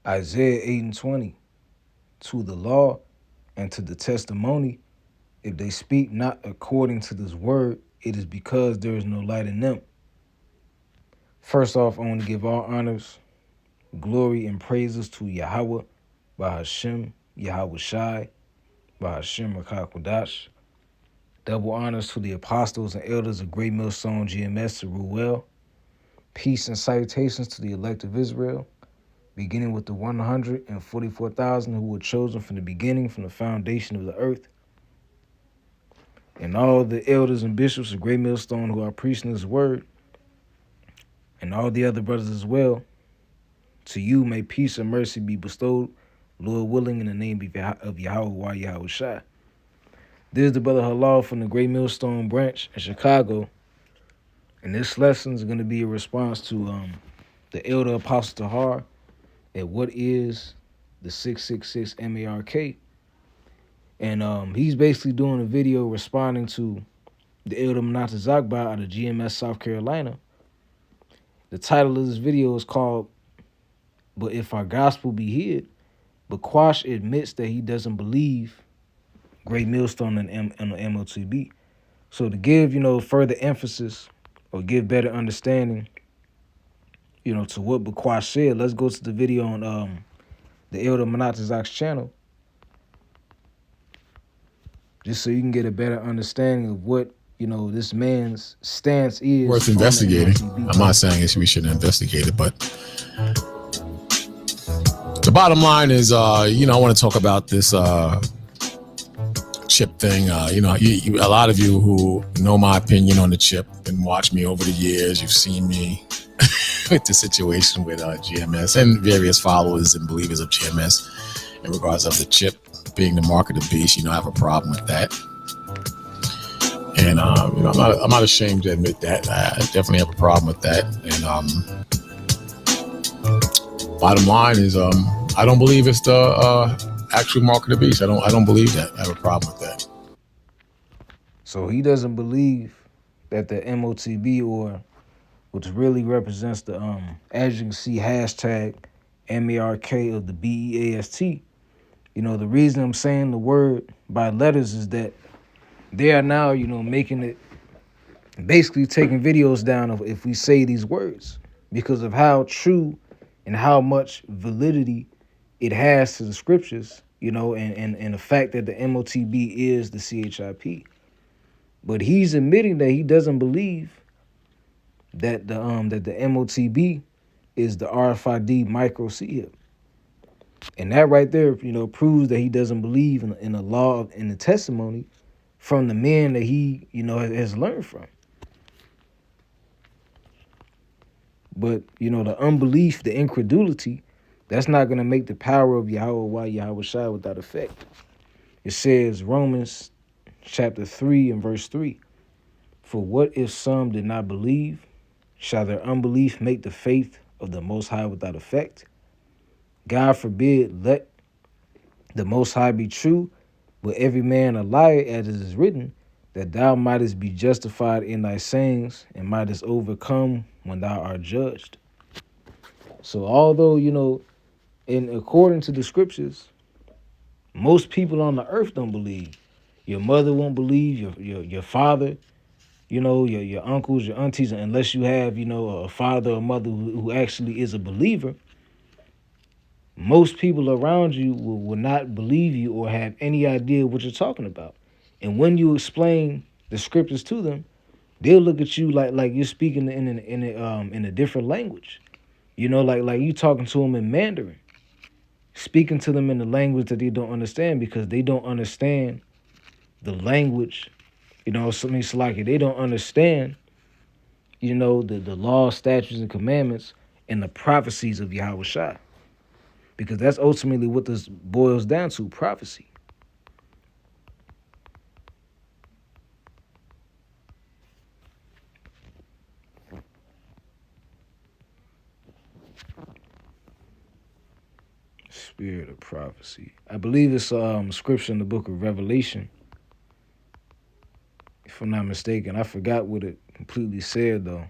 Isaiah 8:20. To the law and to the testimony, if they speak not according to this word, it is because there is no light in them. First off, I want to give all honors, glory, and praises to Yahweh, by Hashem, Yahweh Shai, by Hashem Rakakwadash. Double honors to the apostles and elders of Great Millstone GMS to rule well. Peace and salutations to the elect of Israel, beginning with the 144,000 who were chosen from the beginning, from the foundation of the earth, and all the elders and bishops of Great Millstone who are preaching this word, and all the other brothers as well. To you may peace and mercy be bestowed, Lord willing, in the name of Yahweh Yahweh Shai. This is the brother Halal from the Great Millstone branch in Chicago, and this lesson is going to be a response to the elder Apostle Tahar at what is the 666 MARK. And he's basically doing a video responding to the elder Manata Zagba out of GMS, South Carolina. The title of this video is called, But If Our Gospel Be Hid. But Quash admits that he doesn't believe Great Millstone and the MOTB. So to give, further emphasis or give better understanding, to what Bakwash said, let's go to the video on the Elder Manatazak's channel, just so you can get a better understanding of what, this man's stance is. Worth investigating. I'm not saying we shouldn't investigate it, but the bottom line is, I want to talk about this chip thing. A lot of you who know my opinion on the chip and watch me over the years, you've seen me with the situation with GMS and various followers and believers of GMS in regards of the chip being the mark of the beast. I have a problem with that. And, I'm not ashamed to admit that. I definitely have a problem with that. And bottom line is, I don't believe it's the actual mark of the beast. I don't believe that. I have a problem with that. So he doesn't believe that the MOTB, or which really represents the as you can see, hashtag MARK of the BEAST. The reason I'm saying the word by letters is that they are now, making it, basically taking videos down of if we say these words, because of how true and how much validity it has to the scriptures, and the fact that the MOTB is the CHIP. But he's admitting that he doesn't believe that the MOTB is the RFID micro C-hip. And that right there, proves that he doesn't believe in the law and the testimony from the men that he, has learned from. But, the unbelief, the incredulity, that's not going to make the power of Yahweh Yahweh Shai without effect. It says, Romans chapter 3 and verse 3, for what if some did not believe? Shall their unbelief make the faith of the Most High without effect? God forbid, let the Most High be true, but every man a liar, as it is written, that thou mightest be justified in thy sayings and mightest overcome when thou art judged. So although, according to the scriptures, most people on the earth don't believe. Your mother won't believe, your father, your uncles, your aunties, unless you have, a father or mother who actually is a believer. Most people around you will not believe you or have any idea what you're talking about. And when you explain the scriptures to them, they'll look at you like you're speaking in a different language. Like you talking to them in Mandarin, speaking to them in the language that they don't understand, because they don't understand the language. Salaki, they don't understand, the law, statutes, and commandments and the prophecies of Yahweh Shai. Because that's ultimately what this boils down to, prophecy. Spirit of prophecy. I believe it's scripture in the book of Revelation, if I'm not mistaken. I forgot what it completely said, though.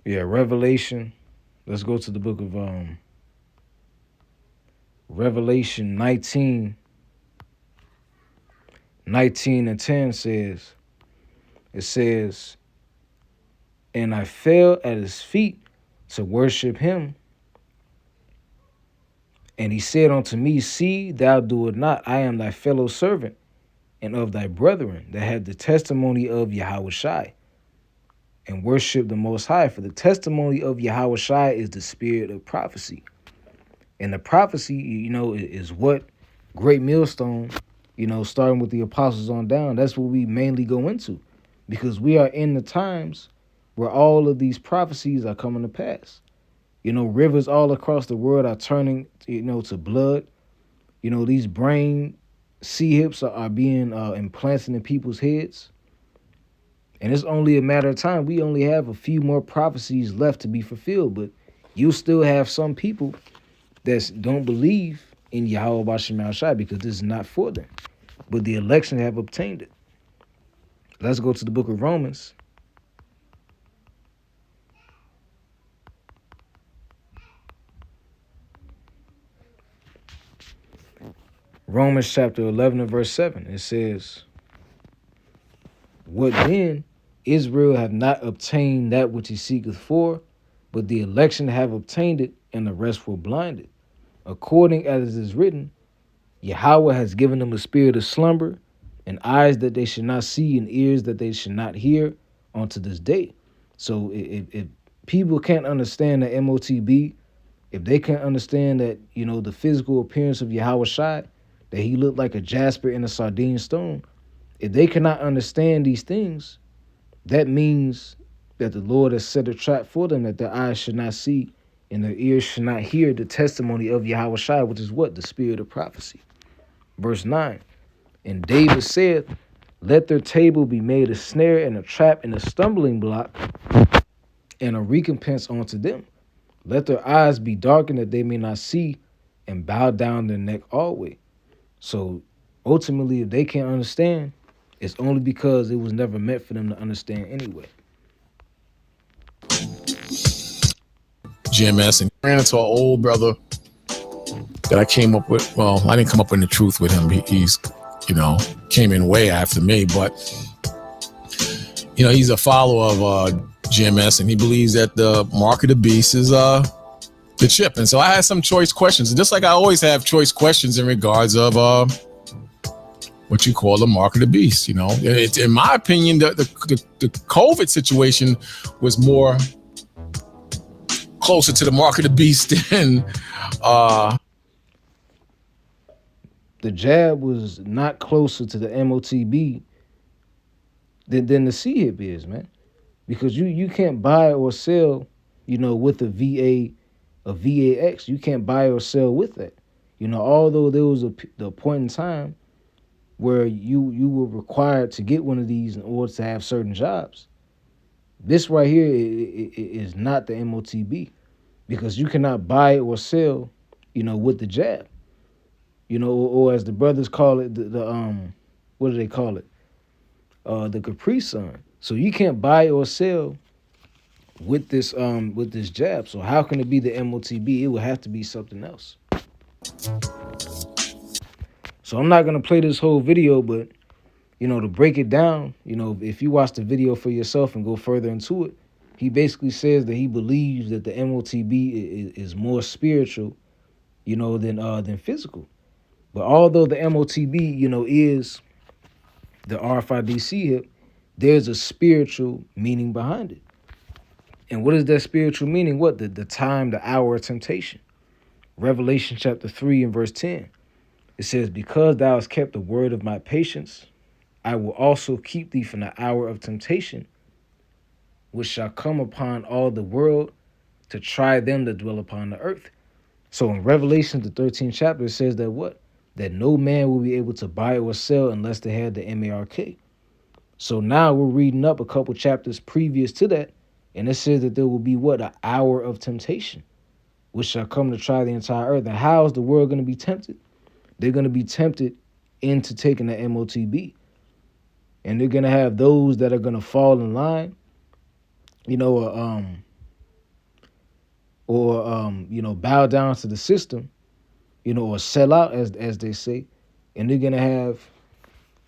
Yeah, Revelation. Let's go to the book of Revelation 19, 19 and 10 says, it says, and I fell at his feet to worship him. And he said unto me, see, thou do it not. I am thy fellow servant and of thy brethren that had the testimony of Yahushai, and worship the Most High. For the testimony of Yahushai is the spirit of prophecy. And the prophecy, is what great millstone, starting with the apostles on down, that's what we mainly go into. Because we are in the times where all of these prophecies are coming to pass. Rivers all across the world are turning, to blood. These brain sea hips are being implanted in people's heads. And it's only a matter of time. We only have a few more prophecies left to be fulfilled. But you still have some people that don't believe in Yahweh B'Shem Shai because this is not for them. But the election have obtained it. Let's go to the book of Romans. Romans chapter 11 and verse 7. It says, what then? Israel have not obtained that which he seeketh for, but the election have obtained it, and the rest were blinded. According as it is written, Yahweh has given them a spirit of slumber, and eyes that they should not see, and ears that they should not hear, unto this day. So if people can't understand the MOTB, if they can't understand that, the physical appearance of Yahweh Shai, that he looked like a jasper in a sardine stone, if they cannot understand these things, that means that the Lord has set a trap for them, that their eyes should not see and their ears should not hear the testimony of Yahweh Shai, which is what? The spirit of prophecy. Verse 9, and David said, let their table be made a snare and a trap and a stumbling block and a recompense unto them. Let their eyes be darkened that they may not see, and bow down their neck always. So ultimately, if they can't understand, it's only because it was never meant for them to understand anyway. GMS, and ran into an old brother that I came up with. Well, I didn't come up with the truth with him. He's, came in way after me, but, he's a follower of GMS, and he believes that the mark of the beast is the chip. And so I had some choice questions, and just like I always have choice questions in regards of what you call the mark of the beast. It's, in my opinion, the COVID situation was more closer to the mark of the beast than the jab was not closer to the MOTB than the C-hip is, man. Because you can't buy or sell, with a VAX. You can't buy or sell with that. Although there was the point in time where you were required to get one of these in order to have certain jobs. This right here is not the MOTB, because you cannot buy or sell, with the jab. Or as the brothers call it, the what do they call it? The Capri Sun. So you can't buy or sell with this jab. So how can it be the MOTB? It would have to be something else. So I'm not gonna play this whole video, but to break it down, if you watch the video for yourself and go further into it, he basically says that he believes that the MOTB is more spiritual, than physical. But although the MOTB, is the RFID hip, there's a spiritual meaning behind it. And what is that spiritual meaning? What? The time, the hour of temptation. Revelation chapter 3 and verse 10. It says, because thou hast kept the word of my patience, I will also keep thee from the hour of temptation, which shall come upon all the world to try them that dwell upon the earth. So in Revelation, the 13th chapter, it says that what? That no man will be able to buy or sell unless they had the MARK. So now we're reading up a couple chapters previous to that, and it says that there will be what? An hour of temptation, which shall come to try the entire earth. And how is the world going to be tempted? They're going to be tempted into taking the MOTB. And they're going to have those that are going to fall in line, or bow down to the system, or sell out as they say, and they're gonna have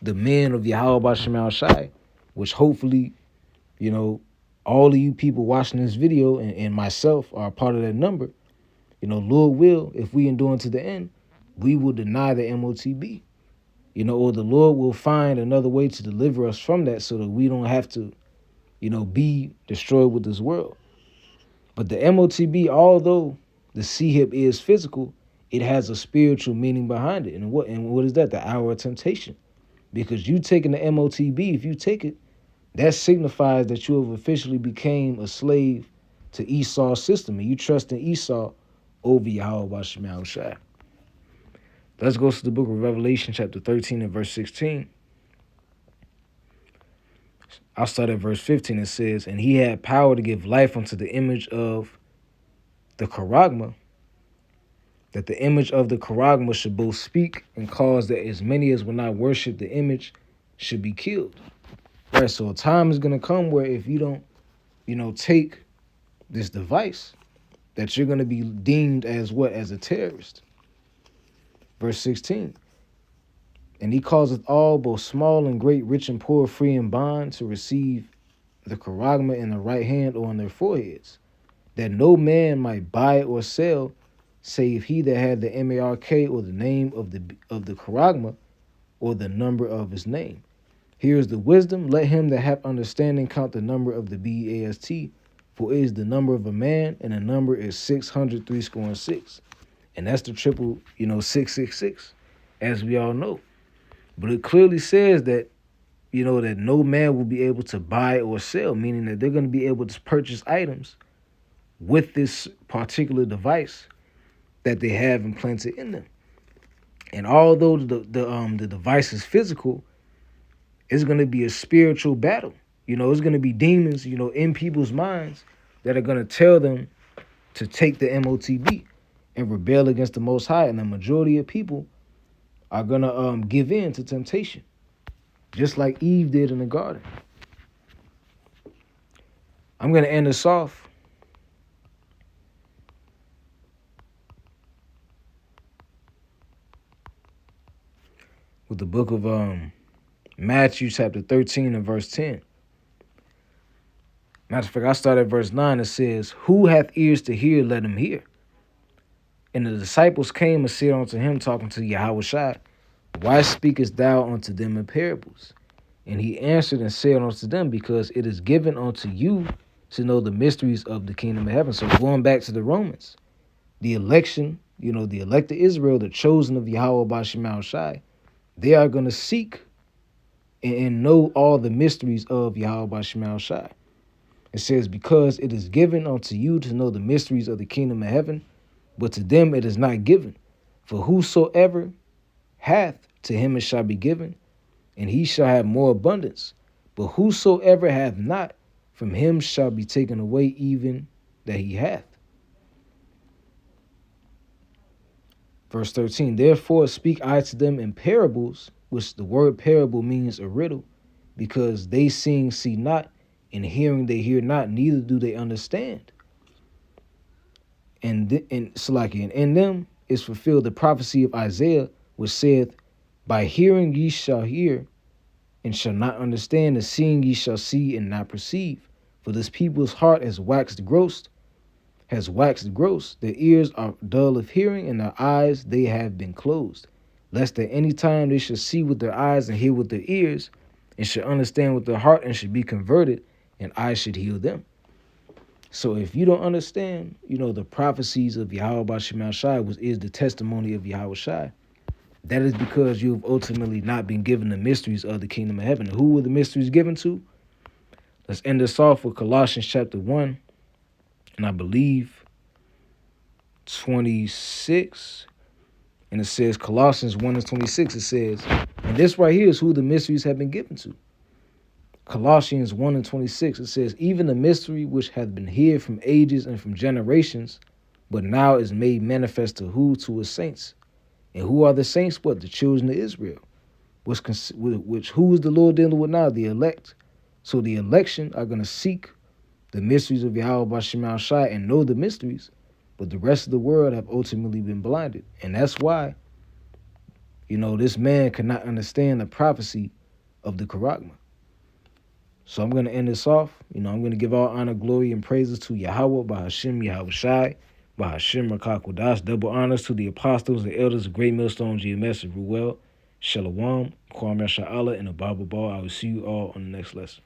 the men of Yahweh Shemal Shai, which hopefully, all of you people watching this video and myself are a part of that number. Lord will, if we endure to the end, we will deny the MOTB. Or the Lord will find another way to deliver us from that so that we don't have to, be destroyed with this world. But the MOTB, although the C-hip is physical, it has a spiritual meaning behind it. And what is that? The hour of temptation. Because you taking the MOTB, if you take it, that signifies that you have officially became a slave to Esau's system, and you trust in Esau over Yahweh Shema Shai. Let's go to the book of Revelation, chapter 13 and verse 16. I'll start at verse 15. It says, "And he had power to give life unto the image of the Charagma, that the image of the Charagma should both speak and cause that as many as will not worship the image should be killed." Right, so a time is going to come where if you don't, take this device, that you're going to be deemed as what? As a terrorist. Verse 16. "And he causeth all, both small and great, rich and poor, free and bond, to receive the Charagma in the right hand or on their foreheads, that no man might buy or sell, save he that had the MARK or the name of the Charagma or the number of his name. Here is the wisdom. Let him that hath understanding count the number of the BAST, for it is the number of a man, and the number is 600 And that's the triple, 666, as we all know. But it clearly says that, that no man will be able to buy or sell, meaning that they're going to be able to purchase items with this particular device that they have implanted in them. And although the device is physical, it's going to be a spiritual battle. It's going to be demons, in people's minds that are going to tell them to take the MOTB and rebel against the Most High. And the majority of people are going to give in to temptation, just like Eve did in the garden. I'm going to end this off with the book of Matthew chapter 13 and verse 10. Matter of fact, I start at verse 9. It says, "Who hath ears to hear, let him hear. And the disciples came and said unto him, talking to Yahweh Shai, Why speakest thou unto them in parables? And he answered and said unto them, Because it is given unto you to know the mysteries of the kingdom of heaven." So going back to the Romans, the election, the elected Israel, the chosen of Yahweh by Shemal Shai, they are going to seek and know all the mysteries of Yahweh by Shemal Shai. It says, "Because it is given unto you to know the mysteries of the kingdom of heaven, but to them it is not given. For whosoever hath, to him it shall be given, and he shall have more abundance. But whosoever hath not, from him shall be taken away even that he hath." Verse 13, "Therefore speak I to them in parables," which the word parable means a riddle, "because they seeing see not, and hearing they hear not, neither do they understand. And in them is fulfilled the prophecy of Isaiah, which saith, By hearing ye shall hear, and shall not understand, and seeing ye shall see, and not perceive. For this people's heart has waxed gross, their ears are dull of hearing, and their eyes they have been closed, lest at any time they should see with their eyes and hear with their ears, and should understand with their heart, and should be converted, and I should heal them." So if you don't understand, the prophecies of Yahweh by Shemal Shai, which is the testimony of Yahweh Shai, that is because you've ultimately not been given the mysteries of the kingdom of heaven. Who were the mysteries given to? Let's end this off with Colossians chapter 1, and I believe 26. And it says, Colossians 1 and 26, it says, and this right here is who the mysteries have been given to. Colossians 1 and 26, it says, "Even the mystery which hath been hid from ages and from generations, but now is made manifest to who? To his saints." And who are the saints? What? The children of Israel. Who is the Lord dealing with now? The elect. So the election are going to seek the mysteries of Yahweh by Shemal Shai and know the mysteries, But the rest of the world have ultimately been blinded. And that's why, this man could not understand the prophecy of the Charagma. So I'm going to end this off. I'm going to give all honor, glory, and praises to Yahweh, Bahashim, Yahweh Shai, Bahashim, Rakakwadash. Double honors to the apostles and elders of Great Millstone GMS of Ruel, Shalom, Kwame Sha'ala, and the Bible Ball. I will see you all on the next lesson.